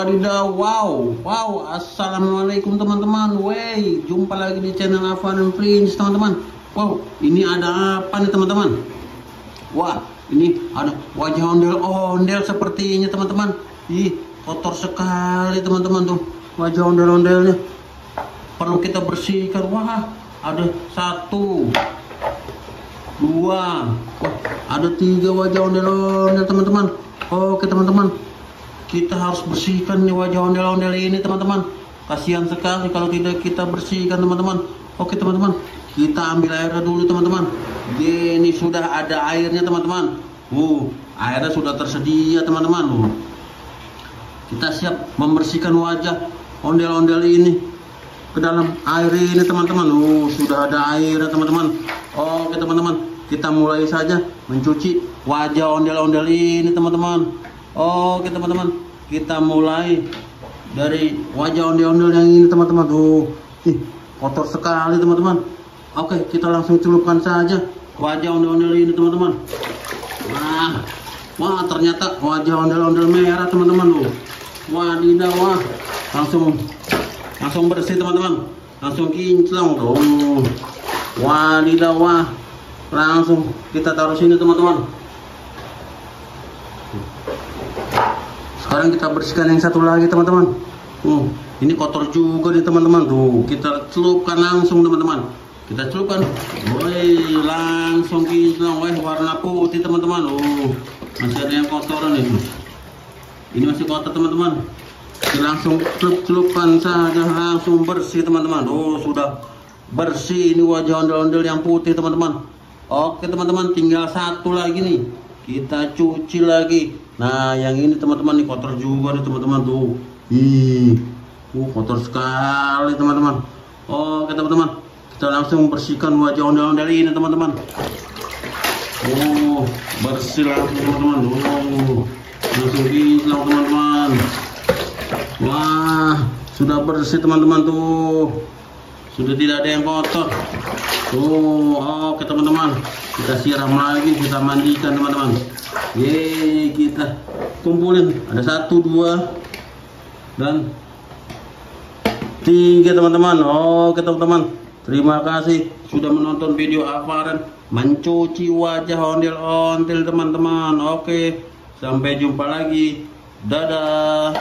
Wadidaw, wow, assalamualaikum teman-teman. Wey, jumpa lagi di channel Afan and Prince teman-teman. Wow, ini ada apa nih teman-teman? Wah, ini ada wajah ondel-ondel sepertinya teman-teman. Ih, kotor sekali teman-teman tuh wajah ondel-ondelnya. Perlu kita bersihkan. Wah, ada 1, 2, wah, ada 3 wajah ondel-ondel teman-teman. Oke teman-teman, kita harus bersihkan nih wajah ondel-ondel ini teman-teman. Kasihan sekali kalau tidak kita bersihkan teman-teman. Oke teman-teman, kita ambil airnya dulu teman-teman. Ini sudah ada airnya teman-teman. Airnya sudah tersedia teman-teman. Kita siap membersihkan wajah ondel-ondel ini ke dalam air ini teman-teman. Sudah ada airnya teman-teman. Oke teman-teman, kita mulai saja mencuci wajah ondel-ondel ini teman-teman. Oke teman-teman, kita mulai dari wajah ondel-ondel yang ini teman-teman. Ih, kotor sekali teman-teman. Oke, kita langsung celupkan saja wajah ondel-ondel ini teman-teman. Wah, ternyata wajah ondel-ondel merah teman-teman. Wadidaw, wah, langsung bersih teman-teman. Langsung kinclong tuh. Wadidaw, wah, langsung kita taruh sini teman-teman. Sekarang kita bersihkan yang satu lagi teman-teman. Ini kotor juga nih teman-teman. Kita celupkan langsung teman-teman. Kita celupkan. Woi, langsung kinclong. Warna putih teman-teman. Masih ada yang kotoran itu. Ini masih kotor teman-teman. Kita langsung celupkan saja, langsung bersih teman-teman. Sudah bersih ini wajah ondel-ondel yang putih teman-teman. Oke teman-teman, tinggal satu lagi nih. Kita cuci lagi. Nah, yang ini teman-teman nih kotor juga nih teman-teman tuh. Kotor sekali teman-teman. Oke teman-teman, kita langsung bersihkan wajah ondel-ondel ini teman-teman. Bersih langsung teman-teman. Langsung hilang teman-teman. Wah, sudah bersih teman-teman tuh. Sudah tidak ada yang kotor. Oke teman-teman, kita siram lagi, kita mandikan teman-teman. Kita kumpulin. Ada 1, 2, dan 3 teman-teman. Oke teman-teman, terima kasih sudah menonton video Afan mencuci wajah ondel-ondel teman-teman. Oke, sampai jumpa lagi. Dadah.